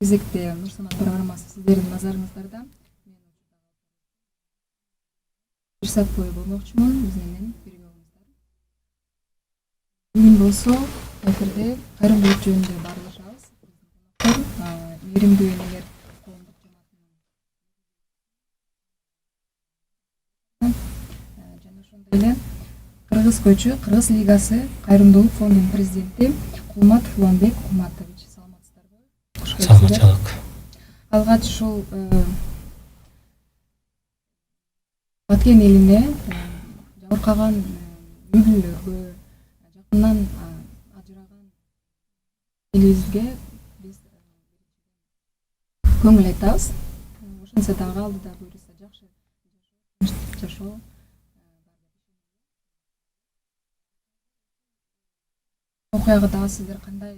Кезекте Нур Санат программасы сиздердин назарыңыздарда. Бир саат бою болмокчумун биз менен бирге болуңуздар. Бүгүн болсо эфирде кайрымдуулук жөнүндө баарлашабыз. Мээримдүү энелер коомдук жамаатынын жана ошондой эле Кыргыз көчү Кыргыз лигасы кайрымдуулук фондунун президенти Кулмат Уланбек Кулматович. Саламатсыздарбы? Саламатчылык. Алгач ушул Баткен элине жабыркаган үй бүлөлөргө, жакындан ажыраган элибизге биз көңүл айтабыз. Ошентсе дагы алдыда буюрса жакшы жашоо. Окуяга дагы сиздер кандай?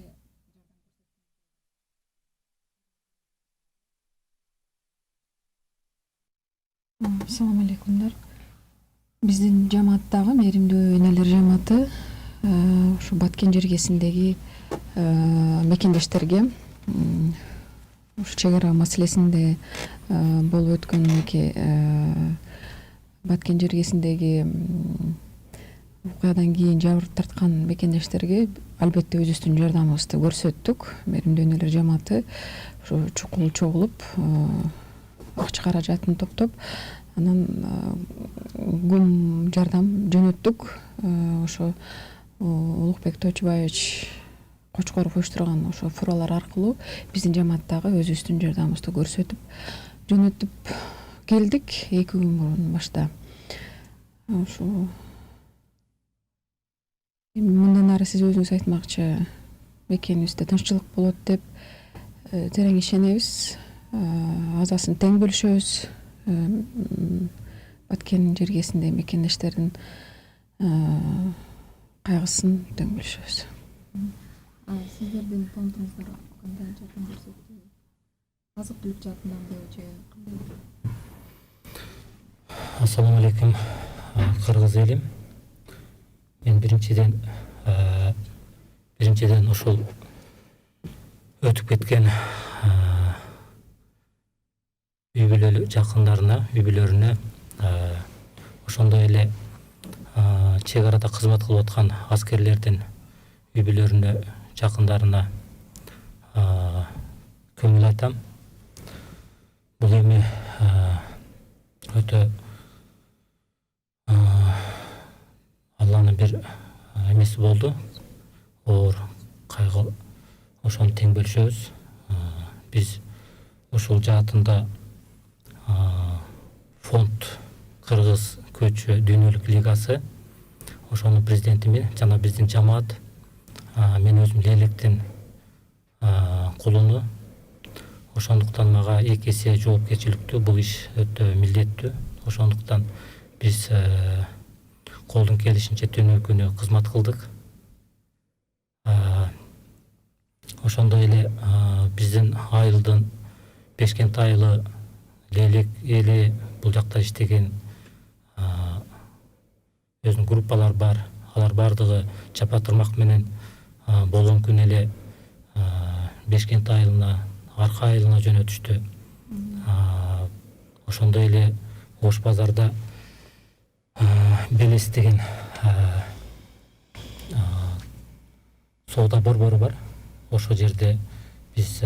Assalamu алейкумдар. Биздин жамааттагы мээримдүү энелер жамааты ушу Баткен жергесиндеги мекендештерге ушу чек ара маселесинде болуп өткөн Баткен жергесиндеги окуядан кийин жабыр тарткан мекендештерге албетте өзүбүздүн жардамыбызды көрсөттүк. Мээримдүү энелер жамааты ушу чукул чогулуп акча каражатын топтоп, анан гум жардам жөнөттүк. Ошо Улукбек Тойчубаевич Кочкоров уюштурган ошо фуралар аркылуу биздин жамааттагы өзүбүздүн жардамыбызды көрсөтүп жөнөтүп келдик 2 күн мурун башта. Ошо мындан ары сиз өзүңүз айтмакчы мекенибизде тынччылык болот деп терең ишенебиз. Азасын тең бөлүшөбүз. Баткен жергесинде мекендештердин кайгысын тең бөлүшөбүз. Сиздердин фондуңуздар кандай жардам көрсөттү? Азык-түлүк жаатынан же кандай? Ассаламу алейкум, кыргыз элим. Мен биринчиден ушул өтүп кеткен үй бүлө жакындарына, үй бүлөлөрүнө, ошондой эле чек арада кызмат кылып аткан аскерлердин үй бүлөлөрүнө, жакындарына көңүл айтам. Бул эми өтө Алланын бир эмеси болду. Оор кайгы, ошону тең бөлүшөбүз. Биз ушул жаатында фонд Кыргыз көчү дүйнөлүк лигасы, ошонун президентимен жана биздин жамаат, мен өзүм лейлектин кулуну. Ошондуктан мага 2 эсе жоопкерчиликтүү, бул иш өтө милдеттүү. Ошондуктан биз колдун келишинче түнү күнү кызмат кылдык. Ошондой эле биздин айылдын Бешкент айылы Лейлек эли бул жакта иштеген өзүнүн группалар бар. Алар бардыгы чапа турмак менен болгон күнү эле Бешкент айылына, Арка айылына жөнөтүштү. Ошондой эле Ош базарда Белес деген соода борбору бар. Ошол жерде биз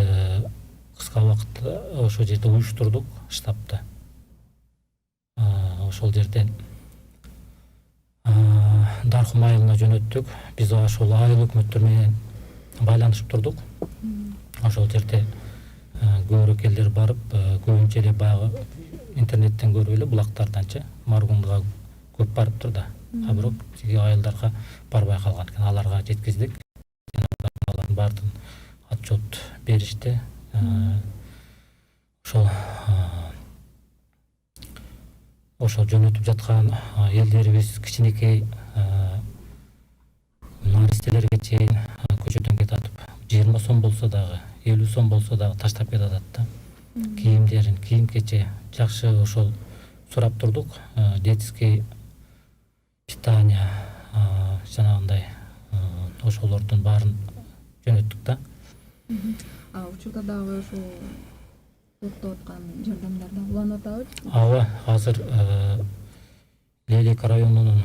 кыска убакытта ошол жерде уюштурдук штабты. Ошол жерден Дархум айылына жөнөттүк. Биз ошол айыл өкмөттөр менен байланышып турдук. Ошол жерде көбүрөөк элдер барып, көбүнчө эле баягы интернеттен көрүп эле булактарданчы Маргунга көп барыптыр да. А бирок тиги айылдарга барбай калган экен. Аларга жеткиздик. Алардын баардыгын отчет беришти. Ошол жөнөтүп жаткан элдерибиз кичинекей наристелерге чейин көчөдөн кетип, 20 сом болсо дагы, 50 сом болсо дагы таштап кетат да. Кийимдерин, кийим-кече жакшы ошол сурап турдук. Детский питание жанагындай ошолордун баарын жөнөттүк да. Учурда дагы ошол токтоп аткан жардамдардан уланып атабы? Ооба, азыр Лелик районунун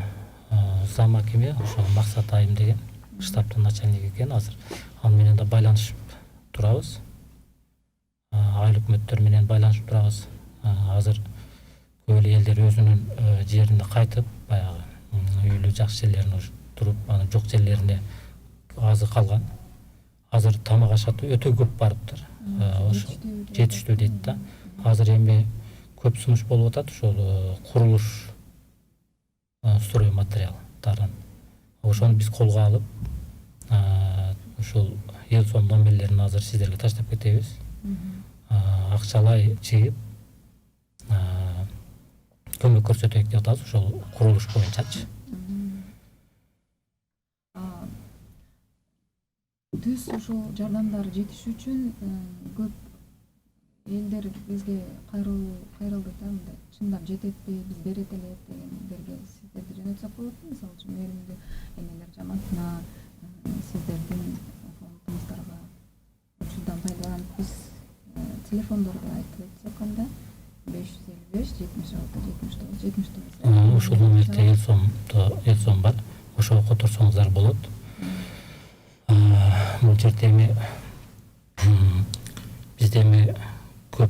зам акими ошо Максат Айым деген штабтын начальниги экен. Азыр ал менен да байланышып турабыз. Айыл өкмөттөр менен байланышып турабыз. Азыр көп эле элдер өзүнүн жерине кайтып, баягы үйлүү жакшы жерлерине туруп, анын жок жерлерине азыр калган. Азыр тамак ашатуу өтө көп барыптыр. Ошо жетиштүү дейт да. Азыр эми көп сунуш болуп атат, ошол курулуш строй материалдарын. Ошону биз колго алып, ушул эл сом номерлерин азыр сиздерге таштап кетебиз. Акчалай чыгып, көмөк көрсөтөйүк деп атабыз ошол курулуш боюнчачы. Түз ошол жардамдар жетиш үчүн көп элдер бизге кайрылды да, мындай чындап жететпи, биз берет элек дегендерге сиздерди жөнөтсөк болот. Мисалы үчүн мээримдүү эмелер жамаатына, сиздердин фондуңуздарга учурдан пайдаланып биз телефондорду айтып өтсөк анда 555 76 79 79. Ошол номерде эл сом бар. Ошого которсоңуздар болот. Бул жерде эми бизде эми көп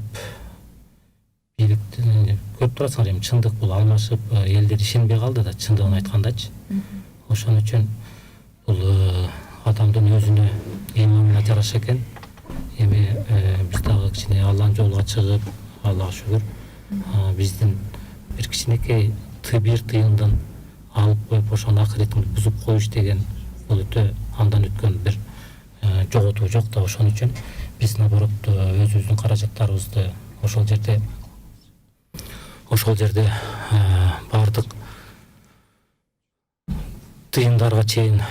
бийликтин көп турасыңар, эми чындык бул алмашып, элдер ишенбей калды да, чындыгын айткандачы. Ошон үчүн бул адамдын өзүнө иманына жараша экен. Эми биз дагы кичине Алланын жолуна чыгып, Аллага шүгүр, биздин бир кичинекей бир тыйындын алып коюп, ошонун акыретин бузуп коюш деген бул өтө андан өткөн бир жоготуу жок да. Ошон үчүн биз наоборот өзүбүздүн каражаттарыбызды ошол жерде бардык тыйындарга чейин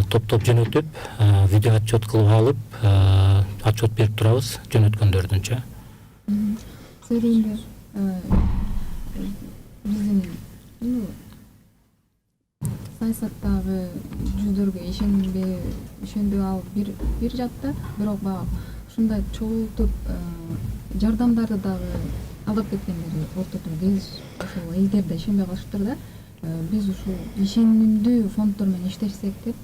топтоп жөнөтүп, видео отчет кылып алып, отчет берип турабыз жөнөткөндөрдүнчө. Себеби биздин саясаттагы жүздөргө ишендүү ал бир жакта, бирок баягы ушундай чогултуп жардамдарды дагы алдап кеткендери ортодо кез ошол элдер да ишенбей калышыптыр да. Биз ушул ишенимдүү фонддор менен иштешсек деп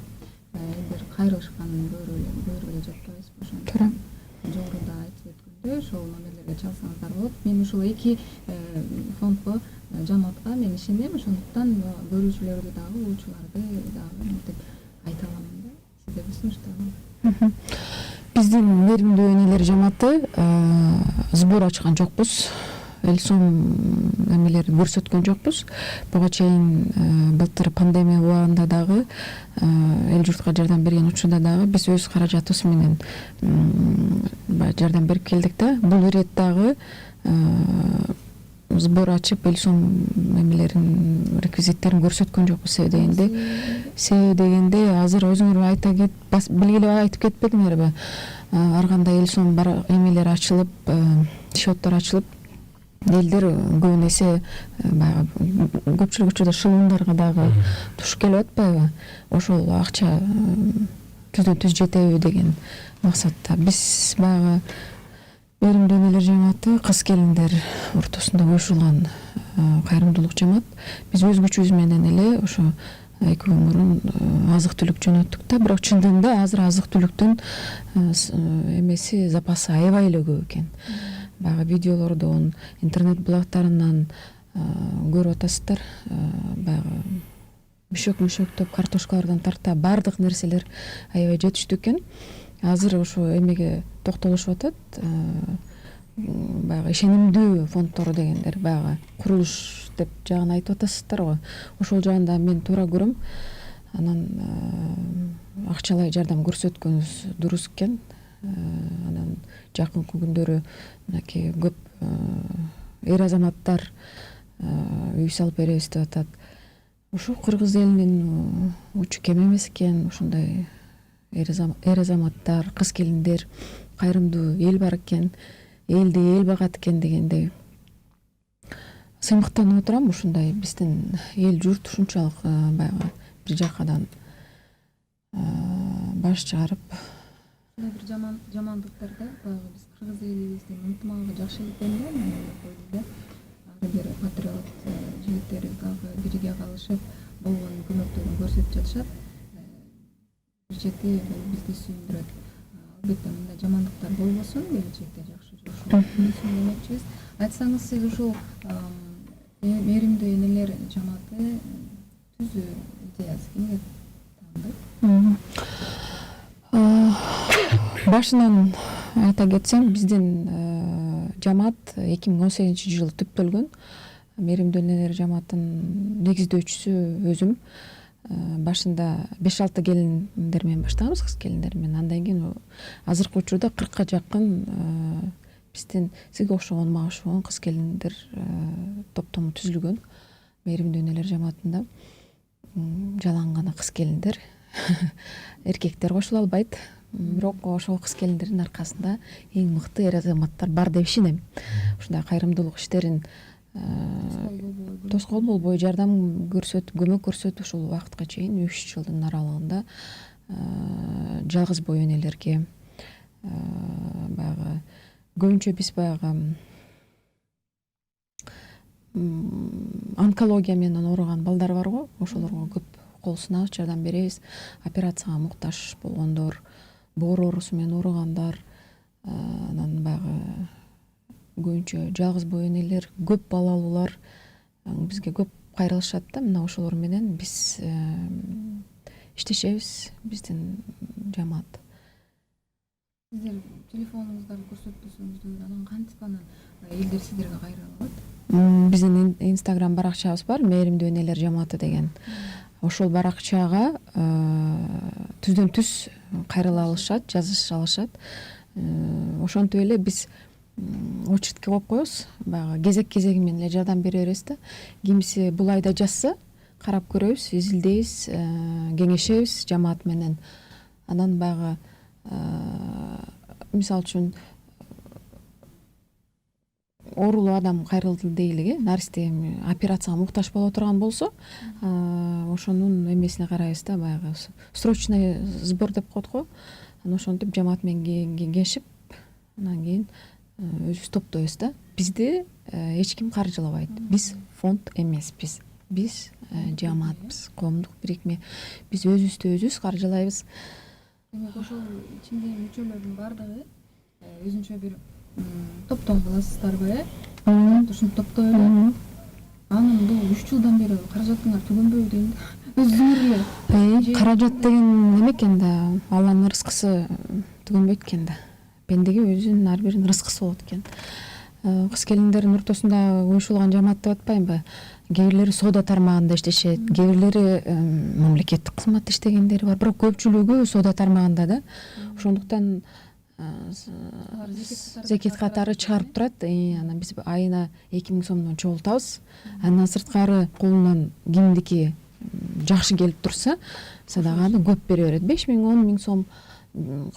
элдер кайрылышканын көрүп эле жатпайбызбы? Ошон туура. Жогоруда айтып өткөндөй, ошол номерлерге чалсаңыздар болот. Мен ушул эки фондго, жамаатка мен ишенем, ошондуктан көрүүчүлөрдү дагы, угуучуларды дагы мынтип айта аламын да. Сиздерге сунуштагам. Биздин мээримдүү энелер жамааты сбор ачкан жокпуз. Эл сом эмелерди көрсөткөн жокпуз. Буга чейин былтыр пандемия убагында дагы эл журтка жардам берген учурда дагы биз өз каражатыбыз менен жардам берип келдик да. Бул ирет дагы сбор ачып эл сом эмелерин реквизиттерин көрсөткөн жокпуз. Себеби дегенде азыр өзүңөр белгилеп айтып кетпедиңерби? Ар кандай эл сом бар эмелер ачылып, счеттор ачылып, элдер көбүн эсе баягы көпчүлүк учурда шылуундарга дагы туш келип атпайбы? Ошол акча түздөн түз жетеби деген максатта биз баягы мээримдүү энелер жамааты кыз келиндер ортосунда уюшулган кайрымдуулук жамаат. Биз өз күчүбүз менен эле ошо 2 күн мурун азык түлүк жөнөттүк да, бирок чындыгында азыр азык түлүктүн эмеси запасы аябай эле көп экен. Баягы видеолордон, интернет блогтарынан көрүп атасыздар. Баягы мüşөк картошкалардан тарта бардык нерселер аябай жетиштүү экен. Азыр ошо эмеге токтолушуп атат. Баягы ишенимдүү фонддор дегендер, баягы курулуш деп жагын айтып атасыздар го. Ошол жагында мен туура көрөм. Анан акчалай жардам көрсөткөнүз дурус экен. Анан жакынкы күндөрү мынакей көп эр азаматтар үй салып беребиз деп атат. Ушул кыргыз элинин учу кем эмес экен. Ушундай эр азаматтар, кыз келиндер, кайрымдуу эл бар экен, элди эл багат экен дегендей сыймыктанып отурам. Ушундай биздин эл журт ушунчалык баягы бир жакадан баш чыгарып кандай бир жамандыктарда баягы биз кыргыз элибиздин ынтымагы жакшы экен да мен ойлойм да. Ар бир патриот жигиттер дагы бирге калышып болгон көмөктөрүн көрсөтүп жатышат. Бир чети бизди сүйүндүрөт. Албетте мындай жамандыктар болбосун, келечекте жакшы жашоо демекчибиз. Айтсаңыз сиз ушул мээримдүү энелер жамааты түзүү идеясы кимге таандык? Башынан айта кетсем, биздин жамаат 2018-жылы түптөлгөн. Мээримдүү энелер жамаатынын негиздөөчүсү өзүм. Башында 5-6 келиндер менен баштаганбыз, кыз келиндер менен. Андан кийин азыркы учурда 40-ка жакын биздин сизге окшогон, мага окшогон кыз келиндер топтому түзүлгөн. Мээримдүү энелер жамаатында жалаң гана кыз келиндер, эркектер кошула албайт. Бирок ошол кыз келиндердин аркасында эң мыкты эр азаматтар бар деп ишенем. Ушундай кайрымдуулук иштерин тоскоол болбой жардам көрсөтүп, көмөк көрсөтүп ушул убакытка чейин 3 жылдын аралыгында жалгыз бой энелерге баягы көбүнчө биз баягы онкология менен ооруган балдар барго, ошолорго көп кол сунабыз, жардам беребиз. Операцияга муктаж болгондор, боор оорусу менен ооругандар, анан баягы көбүнчө жалгыз бой энелер, көп балалуулар бизге көп кайрылышат да. Мына ошолор менен биз иштешебиз, биздин жамаат. Сиздер телефонуңуздарды көрсөтпөсөңүздөр, анан кантип анан элдер сиздерге кайрыла алат? Биздин Instagram баракчабыз бар, мээримдүү энелер жамааты деген. Ошол баракчага түздөн түз кайрыла алышат, жазыша алышат. Ошентип эле биз очередке коюп коебуз. Баягы кезек-кезеги менен эле жардам бере беребиз да. Кимиси бул айда жазса, карап көрөбүз, изилдейбиз, кеңешебиз жамаат менен. Анан баягы мисалы үчүн оорулуу адам кайрылды дейли, наристе операцияга муктаж боло турган болсо, ошонун эмесине карайбыз да, баягы срочный сбор деп коет го. Анан ошентип жамаат менен кеңешип, анан кийин өзүбүз топтойбуз да. Бизди эч ким каржылабайт. Биз фонд эмеспиз. Биз жамаатпыз, коомдук бирикме. Биз өзүбүздү өзүбүз каржылайбыз. Демек ошол ичиндеги мүчөлөрдүн баардыгы өзүнчө бир топтом кыласыздарбы, ушинтип топтой эле. Анан бул 3 жылдан бери каражатыңар түгөнбөйбү дейм да. Өзүңөр эле. Каражат деген неме экен да, Алланын рызкысы түгөнбөйт экен да. Бендеги өзүнүн ар биринин рызкысы болот экен. Кыз келиндердин ортосунда уюшулган жамаат деп атпайынбы? Кээ бирлери соода тармагында иштешет, кээ бирлери мамлекеттик кызматта иштегендери бар, бирок көпчүлүгү соода тармагында да. Ошондуктан зекет катары чыгарып турат. Анан биз айына 2000 сомдон чогултабыз. Андан сырткары колунан кимдики жакшы келип турса, садаганы көп бере берет. 5000, 10 000 сом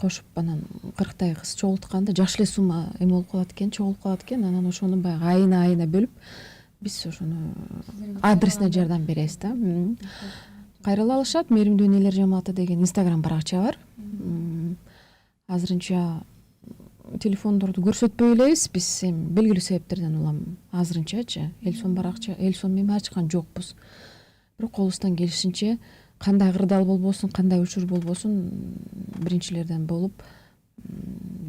кошуп анан 40 кыз чогултканда жакшы эле сумма эме болуп калат экен, чогулуп калат экен. Анан ошону баягы айына бөлүп биз ошону адресине жардам беребиз да. Кайрыла алышат. Мээримдүү энелер жамааты деген Instagram баракча бар. Азырынча телефондорду көрсөтпөй элебиз. Биз белгилүү себептерден улам азырынчачы Элсон баракча, Элсон менен ачкан жокпуз. Бирок колубуздан келишинче кандай кырдаал болбосун, кандай учур болбосун биринчилерден болуп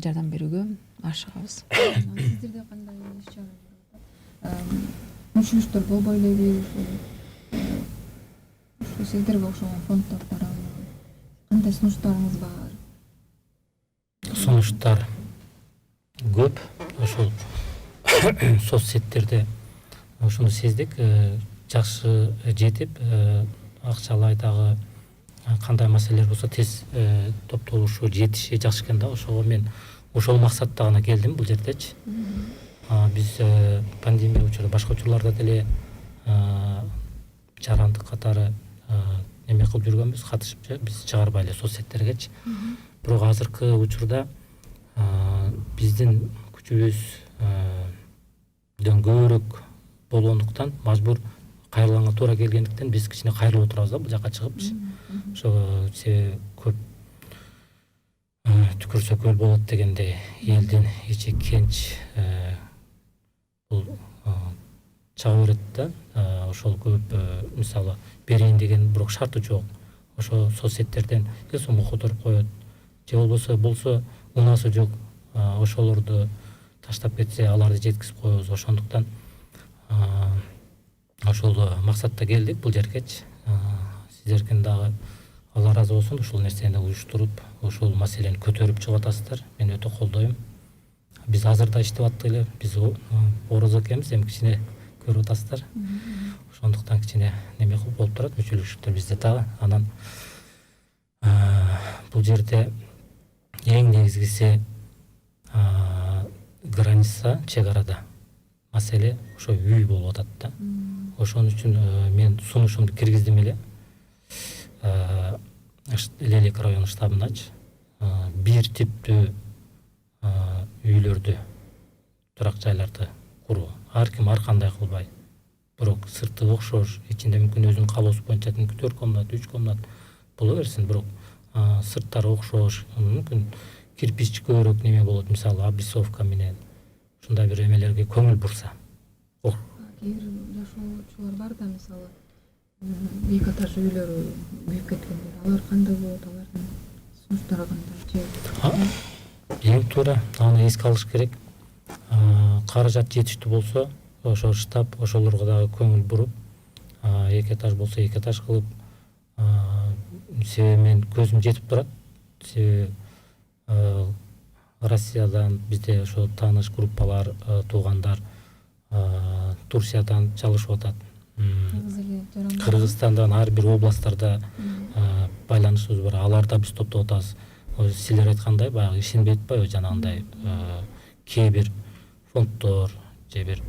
жардам берүүгө ашыгабыз. Сиздерде кандай иш-чара жүрүп атат? Мүчөлүктөр болбой элеби? Ошо сиздерге окшогон фонддор тарабынан кандай сунуштарыңыз бар? Сунуштар көп. Ошол соц сеттерде ошону сездик, жакшы жетип, акчалай дагы кандай маселелер болсо тез топтолушу, жетиши жакшы экен да. Ошого мен ошол максатта гана келдим бул жердечи. Биз пандемия учурда башка учурларда деле жарандык катары эме кылып жүргөнбүз, катышып биз чыгарбай эле соц сеттергечи. Бирок азыркы учурда биздин күчүбүздөн көбүрөөк болгондуктан мажбур кайрылганга туура келгендиктен биз кичине кайрылып отурабыз да бул жака чыгып. Ошо көп түкүрсө көл болот дегендей элдин ичи кенч бул чыга берет да. Ошол көп мисалы берейин деген бирок шарты жок. Ошо соцсеттерден же сом которуп коет, же болсо унасы жок, ошолорду таштап кетсе аларды жеткизип коебуз. Ошондуктан ошол максатта келдик бул жергечи. Сиздердин дагы Алла разы болсун ушул нерсени уюштуруп, ошол маселени көтөрүп чыгып атасыздар. Мен өтө колдойм. Биз азыр да иштеп аттык эле. Биз ороз экенбиз, эми кичине көрүп атасыздар. Ошондуктан кичине неме болуп турат, мүчөлүктөр бизде дагы. Анан бул жерде эң негизгиси граница, чек арада маселе ошо үй болуп атат да. Ошон үчүн мен сунушумду киргиздим эле. Лелек району штабындачы бир типтүү үйлөрдү, турак жайларды куруу. Ар ким ар кандай кылбай, бирок сырты окшош, ичинде мүмкүн өзүнүн каалоосу боюнча 4 комнат, 3 комнат боло берсин, бирок сырттары окшош, мүмкүн кирпич көбүрөөк неме болот, мисалы обрисовка менен ушундай бир эмелерге көңүл бурса. Кээ бир жашоочулар бар да, мисалы эки этаж үйлөрү күйүп кеткендер. Алар кандай болот, алардын сунуштары кандай? Эң туура аны эске алыш керек. Каражат жетиштүү болсо, ошо штаб ошолорго дагы көңүл буруп, эки этаж болсо эки этаж кылып, себеби мен көзүм жетип турат. Себеби Россиядан бизде ошо тааныш группалар, туугандар Турциядан чалышып атат. Кыргызстандан ар бир областтарда байланышыбыз бар. Аларда биз топтоп атабыз. Силер айткандай, баягы ишенбей атпайбы, жанагындай кээ бир фонддор же бир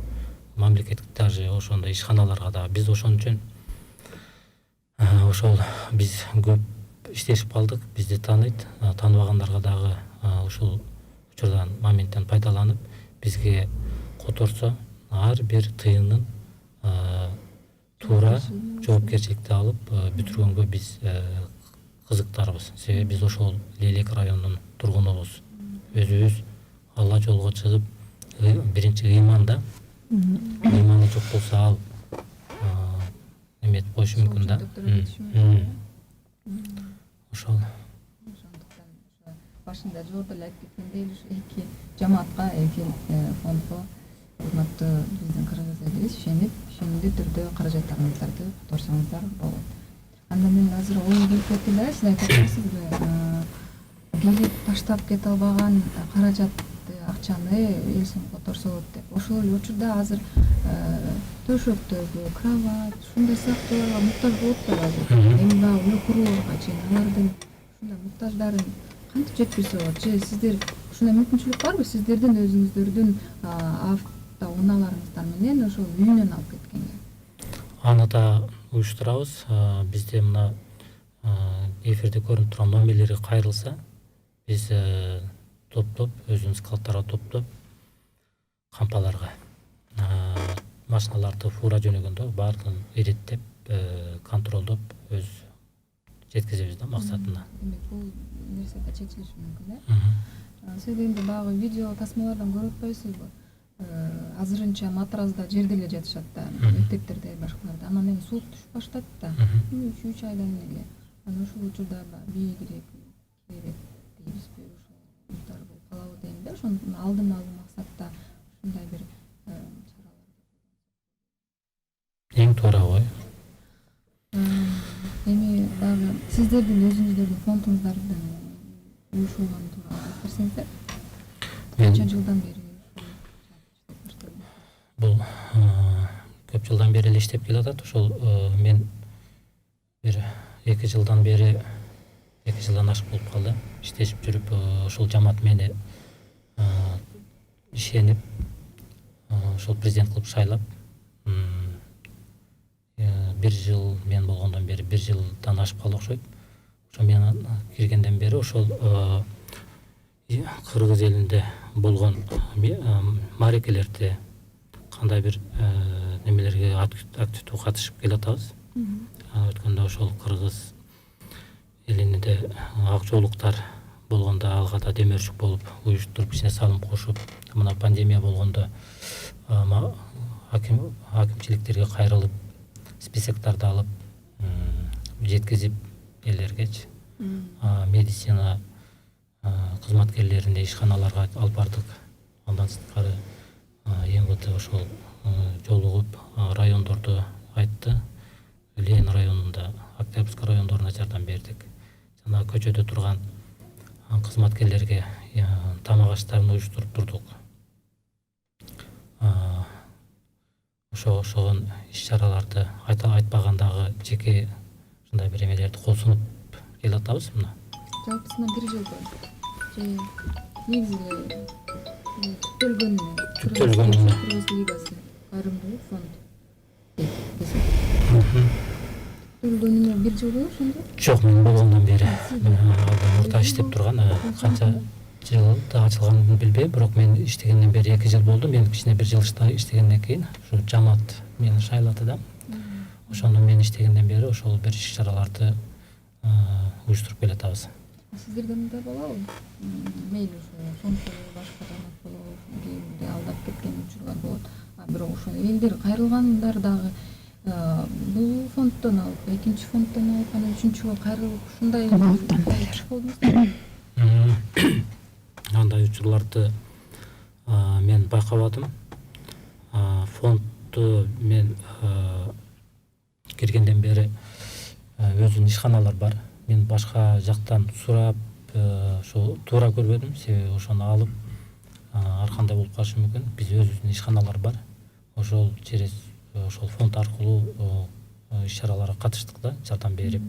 мамлекеттик даже ошондой ишканаларга да биз ошон үчүн ошол биз көп иштешип калдык. Бизди тааныйт, тааныбагандарга дагы ушул учурдан моменттен пайдаланып бизге которсо ар бир тыйынын туура жоопкерчиликти алып бүтүргөнгө биз кызыктарбыз. Себеби биз ошол Лелек районунун тургунубуз. Өзүбүз Алла жолго чыгып, биринчи ыйманда, ыйманы жок болсо ал эметип коюшу мүмкүн да. Ошол. Ошондуктан башында жогоруда эле айтып кеткендей, эки жамаатка, эки фондго урматтуу биздин кыргыз элибиз ишендүү түрдө каражаттарыңыздарды которсоңуздар болот. Анда мен азыр оюм келип кетти эле, сиз айтып атасызбы, келип таштап кете албаган каражатты, акчаны эл соң которсо болот деп. Ошол эле учурда азыр төшөктөгү, кровать, ушундай сыяктууларга муктаж болуп турат. Эми баягы үй курууларга чейин алардын ушундай муктаждарын кантип жеткирсе болот? Же сиздер ушундай мүмкүнчүлүк барбы? Сиздердин өзүңүздөрдүн автоунааларыңыздар менен ошол үйүнөн алып кеткенге? Аны да уюштурабыз. Бизде мына эфирде көрүнүп турган номерлери кайрылса, биз топтоп, өзүнүн складтарга топтоп, кампаларга машиналарды фура жөнөгөндө баардыгын иреттеп, контролдоп, өз жеткизебиз да максатына. Демек, бул нерсе да чечилиши мүмкүн, э? Себеби баягы видео тасмалардан көрүп атпайсызбы? Азырынча матразда жерде эле жатышат да, мектептерде, башкаларда. Анан эми суук түшүп баштат да, 3 айдан эле. Анан ошол учурда бийигирээк керек дейбизби, ошол уюштар болуп калабы дейм да. Ошондун алдын алуу максатта ушундай бир чаралар. Эң туура ой. Эми дагы сиздердин өзүңүздөрдүн фондуңуздардын уюшулганы тууралуу айтып берсеңиздер. Канча жылдан бери бул көп жылдан бери эле иштеп келатат. Ошол мен бир 2 жылдан бери, 2 жылдан ашык болуп калды. Иштешип жүрүп, ошол жамаат мени ишенип, ошол президент кылып шайлап, 1 жыл мен болгондон бери 1 жылдан ашып калды окшойт. Ошо мен киргенден бери ошол кыргыз элинде болгон маарекелерде кандай бир немелерге активдүү катышып келатабыз. Өткөндө ошол кыргыз элинде ак жоолуктар болгондо алга да демөөрчүк болуп уюштуруп ичине салым кошуп, мына пандемия болгондо акимчиликтерге кайрылып списоктарды алып жеткизип элергечи медицина кызматкерлерине ишканаларга алып бардык. Андан сырткары МВД ошол жолугуп райондорду айтты. Ленин районунда, Октябрьский райондоруна жардам бердик. Жана көчөдө турган кызматкерлерге тамак аштарын уюштуруп турдук. Ошогон иш-чараларды айтпагандагы жеке ушундай бир эмелерди кол сунуп келатабыз мына. Жалпысынан 1 жылда же негизи түптөлгөнүнө Кыргыз лигасы кайрымдуулук фонд түптөлгөнүнө 1 жыл болду ошондо? Жок, мен болгондон бери мурда иштеп турган, канча жылда ачылганын билбейм, бирок мен иштегенден бери 2 жыл болду. Мен кичине 1 жыл иштегенден кийин ушу жамаат мени шайлады да. Ошондо мен иштегенден бери ошол бир иш-чараларды уюштуруп келатабыз. Сиздерден да болобу? Мейли ошо фонддо башка жамаат болобу, кийинде алдап кеткен учурлар болот. Бирок ошо элдер кайрылгандар дагы бул фонддон алып, экинчи фонддон алып, анан үчүнчүгө кайрылып ушундай болдуңуздар. Андай учурларды мен байкабадым. Фондду мен киргенден бери өзүнүн ишканалар бар. Мен башка жактан сурап ошо туура көрбөдүм, себеби ошону алып ар кандай болуп калышы мүмкүн. Биз өзүбүздүн ишканалар бар. Ошол через ошол фонд аркылуу иш-чараларга катыштык да, жардам берип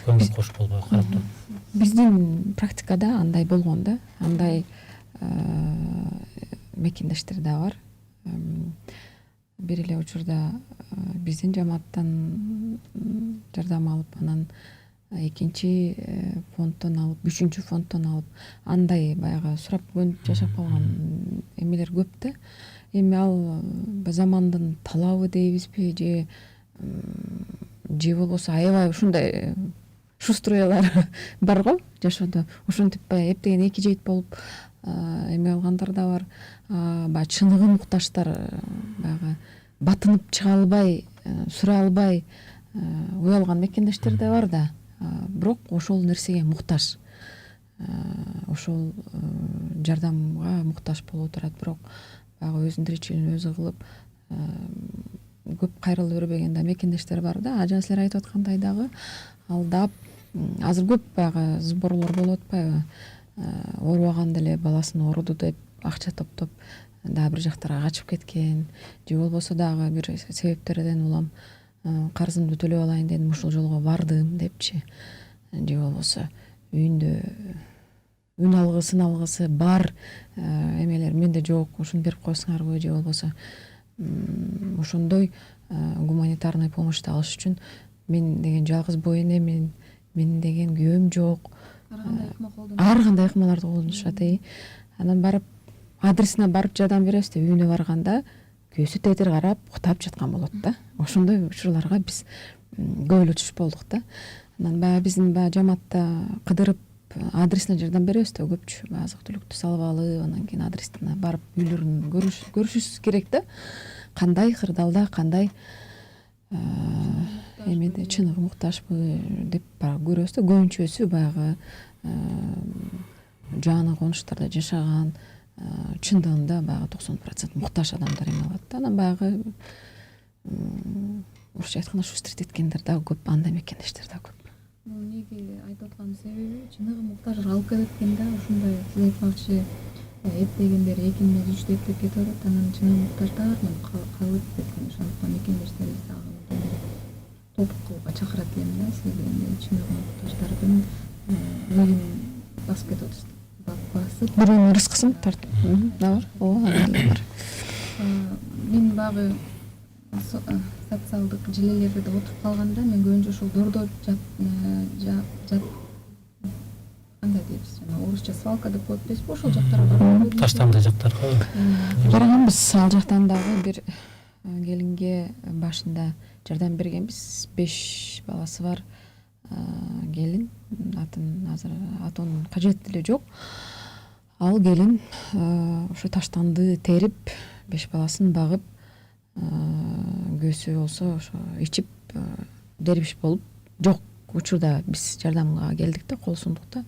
көңүл кошуп болбой карап туруп. Биздин практикада андай болгон да, андай мекендештер да бар. Бир эле учурда биздин жамааттан жардам алып, анан экинчи фонддон алып, үчүнчү фонддон алып, андай баягы сурап көнүп жашап калган эмелер көп да. Эми ал замандын талабы дейбизби же болбосо аябай ушундай шуструялар бар го жашоодо. Ошентип баягы эптеген эки жейт болуп эме алгандар да бар. Баягы чыныгы мукташтар, баягы батынып чыга албай, сурай албай уялган мекендештер да бар да. Бирок ошол нерсеге муктаж. Ошол жардамга муктаж болуп турат, бирок баягы өзүнүн тиричилигин өзү кылып көп кайрыла бербеген да мекендештер бар да. Жана силер айтып аткандай дагы алдап, азыр көп баягы сборлор болуп атпайбы? Оорубаганда эле баласын ооруду деп акча топтоп дагы бир жактарга качып кеткен, же болбосо дагы бир себептерден улам карзымды төлөп алайын дедим, ушул жолго бардым депчи, же болбосо үйүндө үн алгысы бар эмелер менде жок, ушуну берип койсуңарбы, же болбосо ошондой гуманитарный помощьту алыш үчүн мен деген жалгыз бой энемен, мен деген күйөөм жок, ар кандай ыкмаларды колдонушат. Анан барып адресине барып жардам беребиз деп үйүнө барганда көзү тетир карап уктап жаткан болот да. Ошондой учурларга биз көп эле түшүп болдук да. Анан баягы биздин жамаатта кыдырып адресине жардам беребиз да, көпчү азык-түлүктү салып алып, анан кийин адресине барып үйлөрүн көрүшүбүз керек да. Кандай кырдаалда, кандай эмеде чыныгы муктажбы деп барып көрөбүз да. Көбүнчөсү баягы жаңы конуштарда жашаган, чындыгында баягы 90% муктаж адамдар эме алат да. Анан баягы орусча айтканда шустрить эткендер дагы көп, андай мекендештер дагы көп. Неге айтып аткан себеби чыныгы муктажга алып келет экен да. Ушундай сиз айтмакчы эптегендер 2 эмес 3 деп кетип атат, анан чыныгы муктаждар калып кеткен. Ошондуктан мекендештерибиз дагы топ кылууга чакырат элем да. Себеби чыныгы муктаждардын үйүн басып кетип атышты. Басып Бирөөнүн рызкысын тартып. Да бар. Ооба, бар. Мен багы социалдык желелерде отуруп калганда мен көбүнчө ошол дордо жат кандай дейбиз, орусча свалка деп коет эмеспи, ошол жактарга барып Таштанды жактарга барганбыз. Ал жактан дагы бир келинге башында жардам бергенбиз. 5 баласы бар. келин, азыр атонун кажети деле жок. Ал келин ошо таштанды терип, 5 баласын багып, көөсү болсо ошо ичип дербиш болуп жок учурда биз жардамга келдик да, кол сундук да.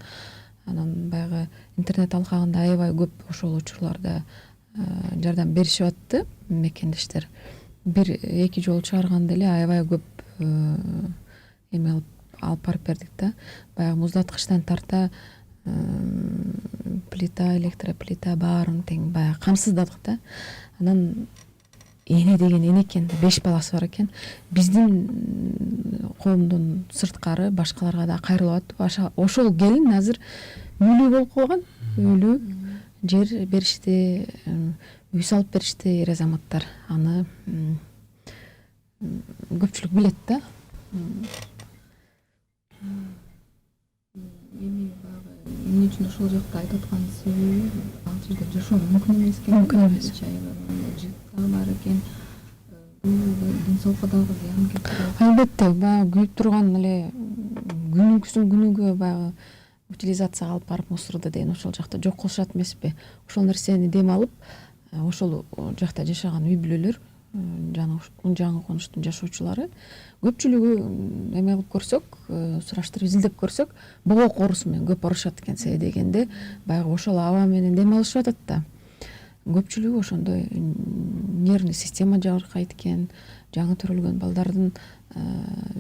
Анан баягы интернет алкагында аябай көп ошол учурларда жардам беришип атты мекендештер. 1-2 жолу чыгарганда эле аябай көп эме алып барып бердик да. Баягы муздаткычтан тарта плита, электроплита баарын тең баягы камсыздадык да. Анан эне деген эне экен, 5 баласы бар экен. Биздин коомдон сырткары башкаларга да кайрылып атты. Ошол келин азыр өлүү болуп калган. Өлүү, жер беришти, үй салып беришти эр азаматтар. Аны көпчүлүк билет да. Эми баягы эмне үчүн ошол жакта айтып аткан себеби ал жерде жашоо мүмкүн эмес экен. Мүмкүн эмес. Жыт бар экен. Бул ден соолукка дагы зыян келтирет. Албетте, баягы күйүп турган эле күнүгө баягы утилизацияга алып барып мусорду деген ошол жакта жок кылышат эмеспи? Ошол нерсени дем алып, ошол жакта жашаган үй бүлөлөр, жаңы конуштун жашоочулары көпчүлүгү эме кылып көрсөк, сураштырып изилдеп көрсөк, богок оорусу менен көп орушат экен. Себеби дегенде баягы ошол аба менен дем алышып атат да. Көпчүлүгү ошондой нервный система жабыркайт экен, жаңы төрөлгөн балдардын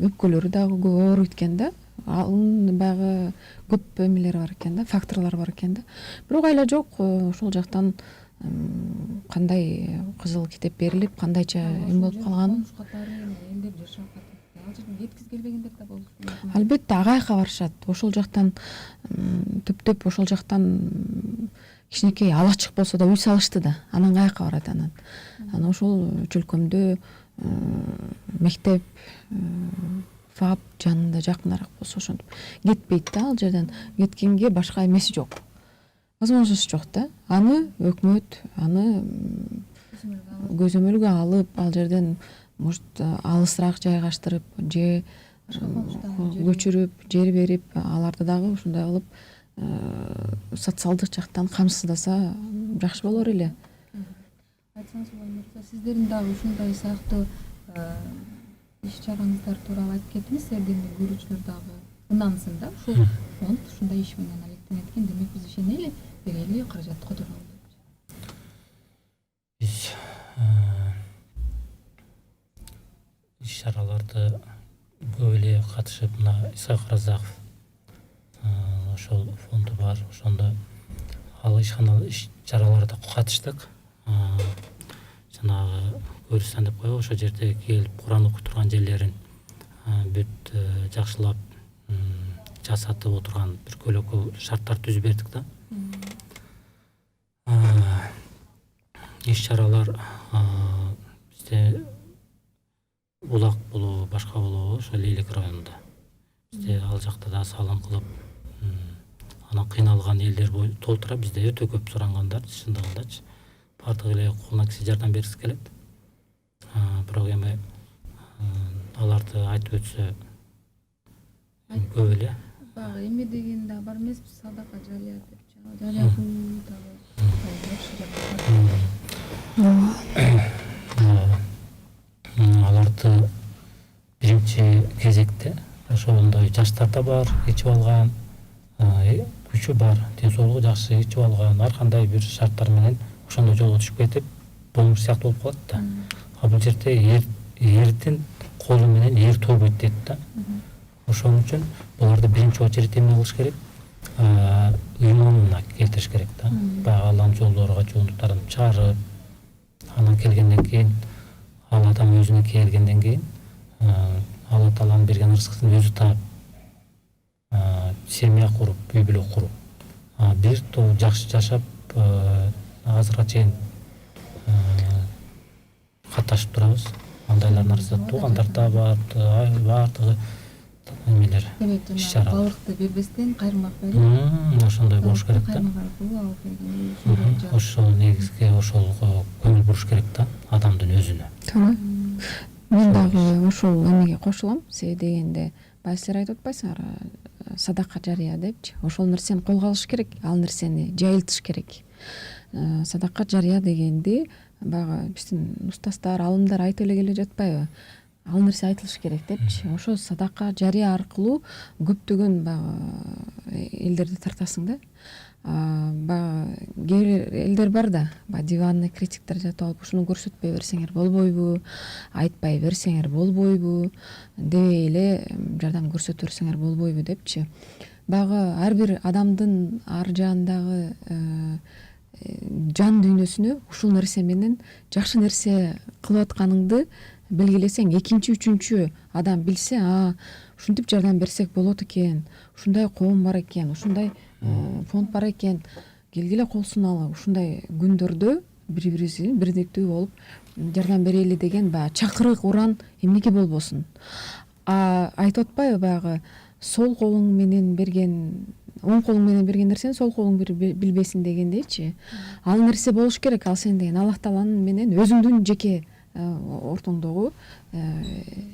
өпкөлөрү дагы көп ооруйт экен да. Анын баягы көп эмелери бар экен да, факторлор бар экен да. Бирок айла жок, ошол жактан кандай кызыл китеп берилип, кандайча эме болуп калганын элдер жашап атат. Ал жерден жеткиз келбегендер да болушу мүмкүн. албетте агайка барышат. Ошол жактан түптөп ошол жактан кичинекей алачык болсо да үй салышты да. Анан каяка барат анан. Анан ошол чөлкөмдө мектеп, ФАП жанында жакыныраак болсо ошентип кетпейт да. Ал жерден кеткенге башка эмеси жок. Возможность жок да. Аны өкмөт, аны көзөмөлгө алып, ал жерден может алысыраак жайгаштырып, же көчүрүп, жер берип, аларды дагы ушундай кылып социалдык жактан камсыздаса жакшы болор эле. Айтсаңыз, сиздердин дагы ушундай сыяктуу иш чараңыздар тууралуу айтып кетиңиз. Сиздердин көрүүчүлөр дагы ынансын да. Ушул фонд ушундай иш менен алектенет экен. Демек биз ишенели, берели, каражатты которолу деп. Биз иш чараларды көп эле катышып, мына Исаак Разаков ошол фонду бар, ошондо ал иш чараларда катыштык. Жанагы көрүстөн деп коебу, ошол жерде келип Куран окуй турган жерлерин бүт жакшылап жасатып отурган бир көлөкө шарттар түзүп бердик да. Иш чаралар бизде Улак болобу, башка болобу, ошо Лейлек районунда. Бизде ал жакта да салым кылып, анан кыйналган элдер толтура. Бизде өтө көп сурангандар, чындыгындачы. Бардыгы эле колунан келсе жардам бергиси келет. Бирок эми аларды айтып өтсө көп эле. Баягы эме деген да бар эмеспи, садака жарыя деп. Жарыя аларды биринчи кезекте ошондой жаштар да бар, ичип алган, күчү бар, ден соолугу жакшы, ичип алган, ар кандай бир шарттар менен ошондой жолго түшүп кетип, болмуш сыяктуу болуп калат да. А бул жерде эрдин колу менен эр тобойт дейт да. Ошон үчүн буларды биринчи очередь эмне кылыш керек? Иманына келтириш керек да. Баягы Алланын жолдорунга жуундуктарын чыгарып, анан келгенден кийин ал адам өзүнө келгенден кийин Алла Тааланын берген ырзыксын өзү таап, семья куруп, үй бүлө куруп, бир топ жакшы жашап, азыркыга чейин катташып турабыз. Андайлар нарса туугандар да бар, баардыгы эмелер. Демек, жана балыкты бербестен кайрымак берип, ошондой болуш керек да. Ошол негизги ошолго көңүл буруш керек да, адамдын өзүнө. Туура. Мен дагы ошол эмеге кошулам. Себеби дегенде баягы силер айтып атпайсыңар, садака жарыя депчи. Ошол нерсени колго алыш керек, ал нерсени жайылтыш керек. Садака жарыя дегенди баягы биздин устаздар, алымдар айтып эле келе жатпайбы? Ал нерсе айтылыш керек депчи. Ошо садака жарыя аркылуу көптөгөн баягы элдерди тартасың да. Баягы кээ бир элдер бар да, баягы диванный критиктер жатып алып, ушуну көрсөтпөй берсеңер болбойбу, айтпай берсеңер болбойбу, дебей эле жардам көрсөтө берсеңер болбойбу депчи. Баягы ар бир адамдын ар жаандагы жан дүйнөсүнө ушул нерсе менен жакшы нерсе кылып атканыңды белгилесең, экинчи, үчүнчү адам билсе, ушинтип жардам берсек болот экен, ушундай коом бар экен, ушундай фонд бар экен, келгиле кол суналы, ушундай күндөрдө бири-бирибизге бирдиктүү болуп жардам берели деген баягы чакырык уран эмнеге болбосун. Айтып атпайбы баягы сол колуң менен берген, оң колуң менен берген нерсени сол колуң билбесин дегендейчи. Ал нерсе болуш керек, ал сен деген Аллах Тааланын менен өзүңдүн жеке ортоңдогу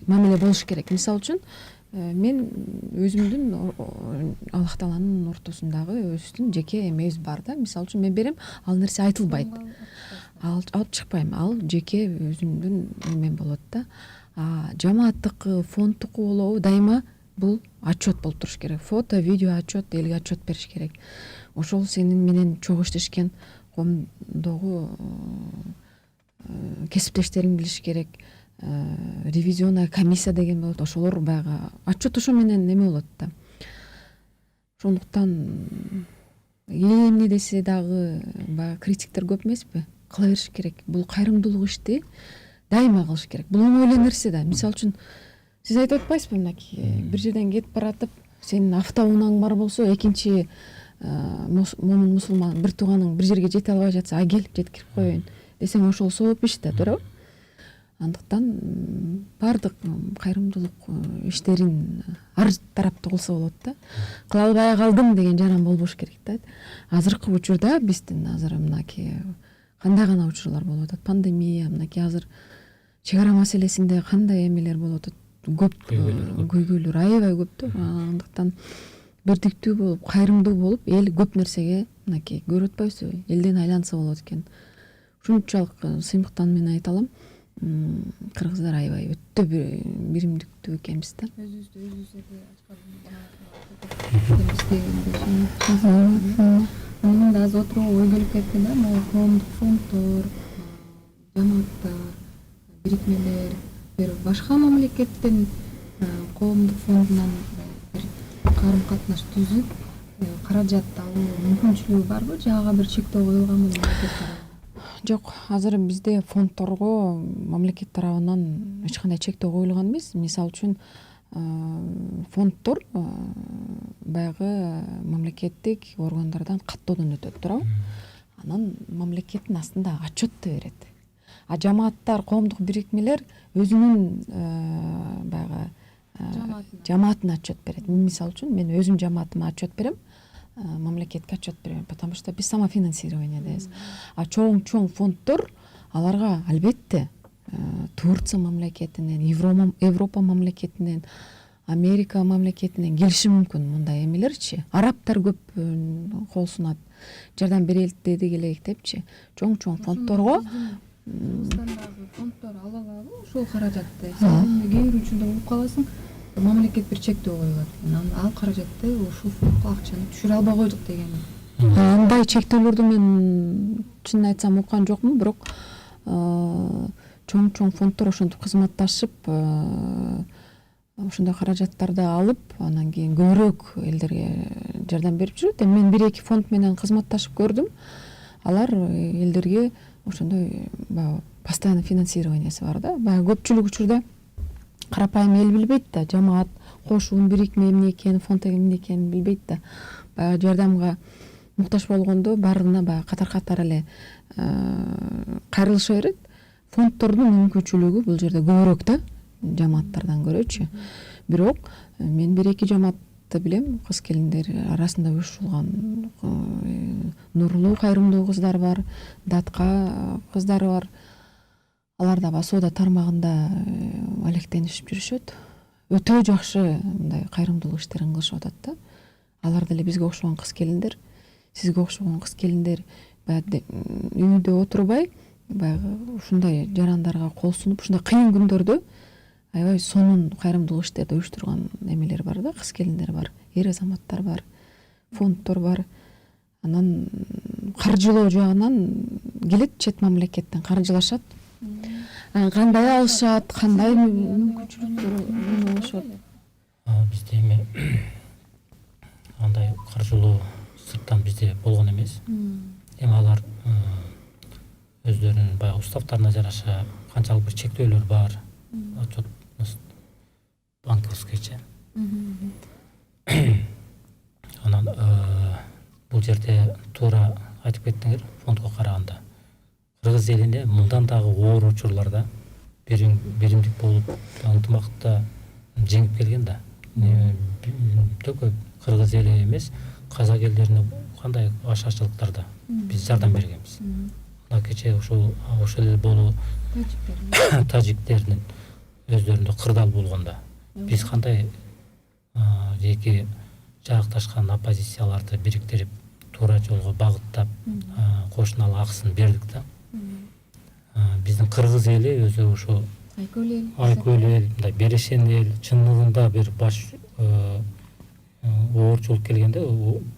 мамиле болуш керек. Мисалы үчүн мен өзүмдүн Аллах Тааланын ортосундагы өзүбүздүн жеке эмебиз бар да. Мисалы үчүн мен берем, ал нерсе айтылбайт. Алып чыкпайм. Ал жеке өзүмдүн эмен болот да. Жамааттыкы, фондтуку болобу дайыма бул отчет болуп туруш керек. Фото, видео отчет, элге отчет бериш керек. Ошол сенин менен чогуу иштешкен коомдогу кесиптештериң билиш керек. Ревизионная комиссия деген болот. Ошолор баягы отчет ошо менен неме болот да. Ошондуктан эмне десе дагы баягы критиктер көп эмеспи? Кыла бериш керек. Бул кайрымдуулук ишти дайыма кылыш керек. Бул оңой эле нерсе да. Мисалы үчүн сиз айтып атпайсызбы, мынакей бир жерден кетип баратып, сенин автоунааң бар болсо, экинчи момун мусулман бир тууганың бир жерге жете албай жатса, кел жеткирип коеюн десең, ошол сооп иш да, туурабы? Андыктан баардык кайрымдуулук иштерин ар тараптуу кылса болот да. Кыла албай калдым деген жаран болбош керек да. Азыркы учурда биздин азыр мынакей кандай гана учурлар болуп атат, пандемия, мынакей азыр чек ара маселесинде кандай эмелер болуп атат, көп көйгөйлөр аябай көп да. Андыктан бирдиктүү болуп, кайрымдуу болуп, эл көп нерсеге мынакей көрүп атпайбызбы, элден айланса болот экен. Ушунчалык сыймыктан мен айта алам, кыргыздар аябай өтө биримдиктүү экенбиз да. Менин да азыр отурууга ой келип кетти да, могу коомдук фонддор, жамааттар, бирикмелер, бир башка мамлекеттин коомдук фондунан бир карым катнаш түзүп, каражат алуу мүмкүнчүлүгү барбы? Же ага бир чектөө коюлганбы мамлекет тарабынан? Жок, азыр бизде фонддорго мамлекет тарабынан эч кандай чектөө коюлган эмес. Мисалы үчүн фонддор баягы мамлекеттик органдардан каттоодон өтөт, туурабы? Анан мамлекеттин астында отчетты берет. Жамааттар, коомдук бирикмелер өзүнүн баягы жамаатына отчет берет. Мисалы үчүн мен өзүм жамаатыма отчет берем, мамлекетке отчет берем, потому что биз самофинансированиедебиз. Чоң фонддор аларга албетте Турция мамлекетинен, Европа мамлекетинен, Америка мамлекетинен келиши мүмкүн мындай эмелерчи. Арабтар көп кол сунат, жардам берели келейик депчи. Чоң фонддорго фонддор ала алабы ошол каражатты? Сен кээ бир учурда угуп каласың, мамлекет бир чектөө коюлат. Ал каражатты ушул фондко акчаны түшүрө албай койдук деген. Андай чектөөлөрдү мен чынын айтсам уккан жокмун, бирок чоң фонддор ошентип кызматташып, ошондой каражаттарды алып, анан кийин көбүрөөк элдерге жардам берип жүрөт. Мен 1-2 фонд менен кызматташып көрдүм. Алар элдерге ошондой постоянно финансированиясы бар да. Көпчүлүк учурда карапайым эл билбейт да, жамаат, кошун, бирикме эмне экенин, фонд эмне экенин билбейт да. Жардамга муктаж болгондо баарына катар эле кайрылыша берет. Фонддордун мүмкүнчүлүгү бул жерде көбүрөөк да, жамааттардан көрөчү. Бирок мен 1-2 жамаатты билем, кыз келиндер арасында уюштурулган нурлуу кайрымдуу кыздар бар, датка кыздары бар. Алар да соода тармагында алектенишип жүрүшөт. өтө жакшы мындай кайрымдуулук иштерин кылышып атат да. Алар деле бизге окшогон кыз келиндер, сизге окшогон кыз келиндер баягы үйдө отурбай баягы ушундай жарандарга кол сунуп ушундай кыйын күндөрдө аябай сонун кайрымдуулук иштерди уюштурган эмелер бар да, кыз келиндер бар, эр азаматтар бар, фонддор бар. Анан каржылоо жагынан келет, чет мамлекеттен каржылашат. Кандай алышат, кандай мүмкүнчүлүктөр болушат? Бизде эми андай каржылоо сырттан бизде болгон эмес. Эми алар өздөрүнүн баягы уставдарына жараша канчалык бир чектөөлөр бар. Отчет банковскийче. Анан бул жерде туура айтып кеттиңер, фондко караганда кыргыз элине мындан дагы оор учурларда биримдик болуп ынтымакта жеңип келген да. Төгө кыргыз эли эмес, казак элдерине кандай ашарчылыктарда биз жардам бергенбиз. Мына кечээ ошол эле болуу тажиктердин өздөрүндө кырдаал болгондо биз кандай эки жаакташкан оппозицияларды бириктирип туура жолго багыттап кошуналык акысын бердик да. Биздин кыргыз эли өзү ошо айкөл эл, мындай берешен эл, чынлыгында бир баш оорчулук келгенде,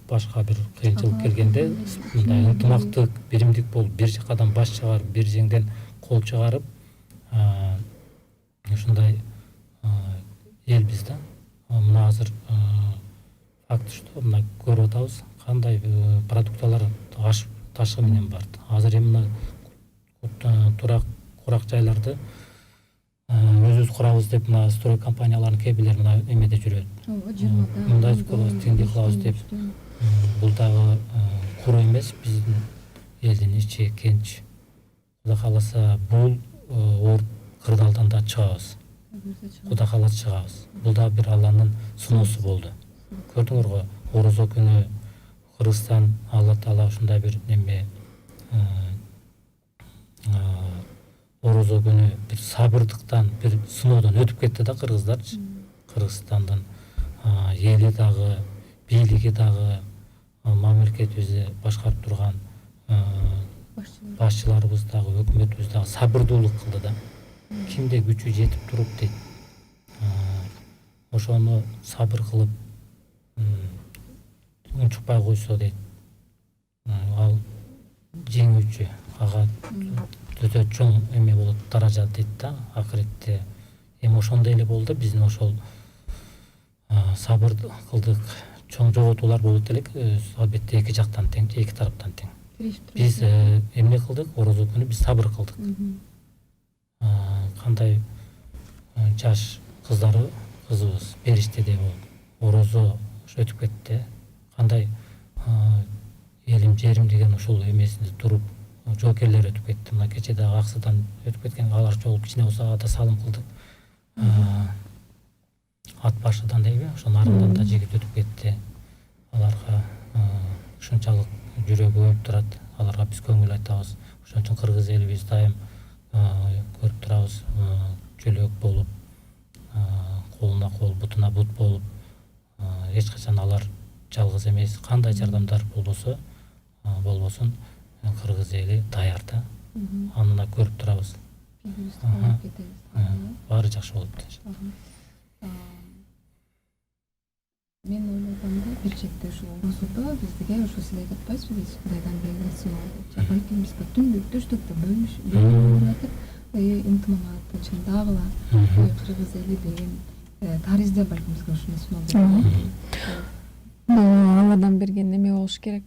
башка бир кыйынчылык келгенде мындай ынтымактык, биримдик болуп бир жакадан баш чыгарып, бир жеңден кол чыгарып ушундай эл биз да. Мына азыр факт что мына көрүп атабыз, кандай продукталар ташкы менен бар. Азыр эми мына курак жайларды өзүбүз курабыз деп мына строй компаниялардын кээ бирлери мына эмеде жүрөт. Мындай кылабыз, тиңдей кылабыз деп. Бул дагы куру эмес, биздин элдин ичи кенч. Кудай кааласа бул оор кырдаалдан да чыгабыз. Кудай кааласа чыгабыз. Бул дагы бир Алланын сыноосу болду. Көрдүңөр го, орозо күнү Кыргызстан Алла Таала ушундай бир неме орозо күнү бир сабырдыктан, бир сыноодон өтүп кетти да кыргыздарчы. Кыргызстандын эли дагы, бийлиги дагы, мамлекетибизди башкарып турган башчыларыбыз дагы, өкмөтүбүз дагы сабырдуулук кылды да. Кимде күчү жетип туруп дейт. Ошону сабыр кылып унчукпай койсо дейт. Ал жеңүүчү, ага өтө чоң эме болот, даража дейт да, акыретте. Эми ошондой эле болду, биздин ошол сабыр кылдык, чоң жоготуулар болот элек, албетте эки жактан тең, эки тараптан тең. Биз эмне кылдык, орозо күнү биз сабыр кылдык. Кандай жаш кызыбыз бериштедей болуп, орозо өтүп кетти. Кандай элим жерим деген ошол эмесинде туруп, жоокерлер өтүп кетти. Мына кечээ дагы Аксыдан өтүп кеткен, алар жолу кичине болсо ага да салым кылдык. Ат башыдан дейби, ошо нарындан да жигит өтүп кетти. Аларга ушунчалык жүрөгү өбүп турат. Аларга биз көңүл айтабыз. Ошон үчүн кыргыз эли биз дайым көрүп турабыз, жөлөк болуп, колуна кол, бутуна бут болуп, эч качан алар жалгыз эмес, кандай жардамдар болбосун, кыргыз эли даяр да. Анына көрүп турабыз. Баары жакшы болот. Мен ойлогомда бир четте ушул орозодо бизге ошо сиз айтып атпайсызбы, биз Кудайдан келген сыноо деп. Балким бизге түндүк түштүктө бөлүнүп атып, ынтымак, чындагыла кыргыз эли деген таризде балким бизге ушуну сыноо болот. Алладан берген неме болуш керек.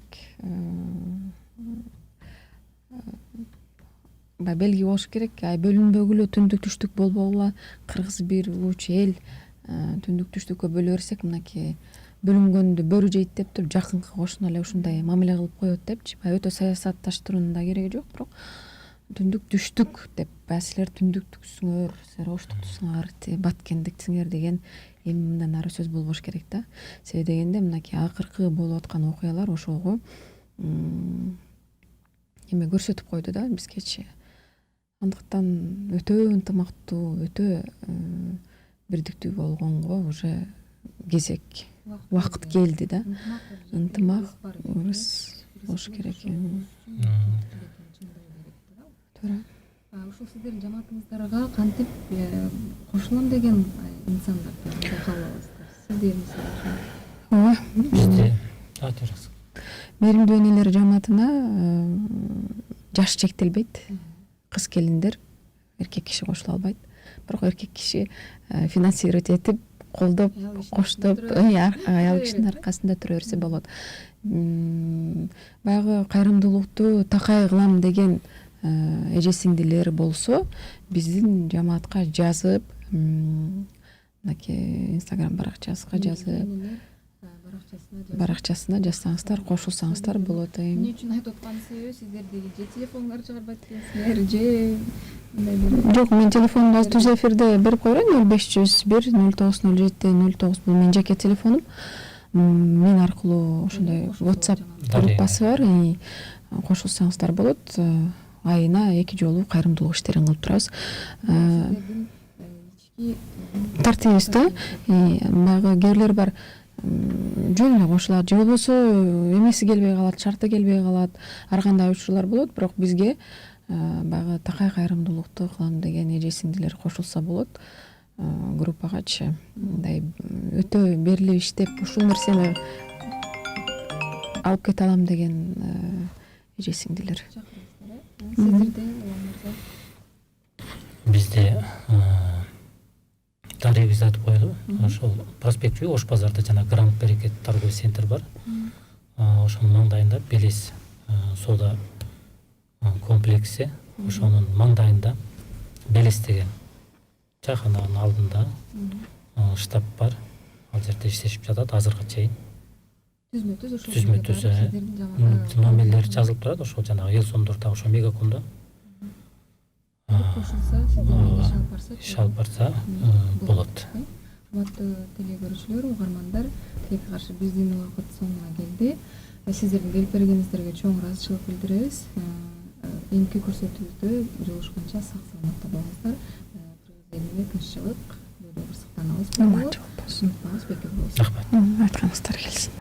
Белги болуш керек. Бөлүнбөгүлө түндүк түштүк болбогула, кыргыз бир уч эл түндүк түштүккө бөлө берсек, мынакей бөлүнгөндү бөрү жейт деп туруп жакынкы кошуна эле ушундай мамиле кылып коет депчи. Өтө саясатташтыруунун да кереги жок, бирок түндүк түштүк деп, силер түндүктүксүңөр, силер оштуктусуңар, баткендиктсиңер деген эми мындан ары сөз болбош керек да. Себеби дегенде мынакей акыркы болуп аткан окуялар ошого эме көрсөтүп койду да бизгечи. Андыктан өтө ынтымактуу, өтө бирдиктүү болгонго уже кезек убакыт келди да. Ынтымак урус болуш керек. Туура. Ушул сиздердин жамаатыңыздарга кантип кошулам деген инсандар каалабыздар? Сиздер мисалы Ооба. Бизде Мээримдүү энелер жамаатына жаш чектелбейт. Кыз келиндер, эркек киши кошула албайт. Бирок эркек киши финансировать этип, колдоп, коштоп, аял кишинин аркасында тура берсе болот. Баягы кайрымдуулукту такай кылам деген эже сиңдилер болсо, биздин жамаатка жазып, мынакей Instagram баракчасына жазып, баракчасына жазсаңыздар, кошулсаңыздар болот. Эмне үчүн айтып аткан себеби сиздердеги же телефонгор чыгарбайт экенсиңер, же мындай бир Жок, мен телефонумду азыр түз эфирде берип коеюн. 0501 0907 09 бул менин жеке телефонум. Мен аркылуу ошондой WhatsApp группасы бар. Кошулсаңыздар болот. Айына 2 жолу кайрымдуулук иштерин кылып турабыз. сиздердин ички Тартибиз да. Баягы кээрлер бар, жөн эле кошулат, же болбосо эмеси келбей калат, шарты келбей калат. Ар кандай учурлар болот, бирок бизге баягы такай кайрымдуулукту кылам деген эже сиңдилер кошулса болот. Группагачы мындай өтө берилип иштеп ушул нерсени алып кете алам деген эже сиңдилер. сиздерде бизде Дарья айтып коеду. Ошол проспект Ош базарда жана Гранд Берекет торговый центр бар. Ошонун маңдайында Белес соода комплекси, ошонун маңдайында Белес деген чайхананын алдында штаб бар. Ал жерде иштешип жатат азыркыга чейин. Түзмө-түз номерлери жазылып турат, ошол жанагы Элсондордо, ошо Мегакомдо. кошулса сиздерге иш алып барса болот. Урматтуу теле көрүүчүлөр, угармандар, тилекке каршы биздин убакыт соңуна келди. Сиздердин келип бергениңиздерге чоң ыраазычылык билдиребиз. Эмки көрсөтүүбүздө жолугушканча сак саламатта болуңуздар. Кыргыз элине тынччылык, бир сактанабыз. Аман жок болсун. Беки болсун. Рахмат. Айтканыңыздар келсин.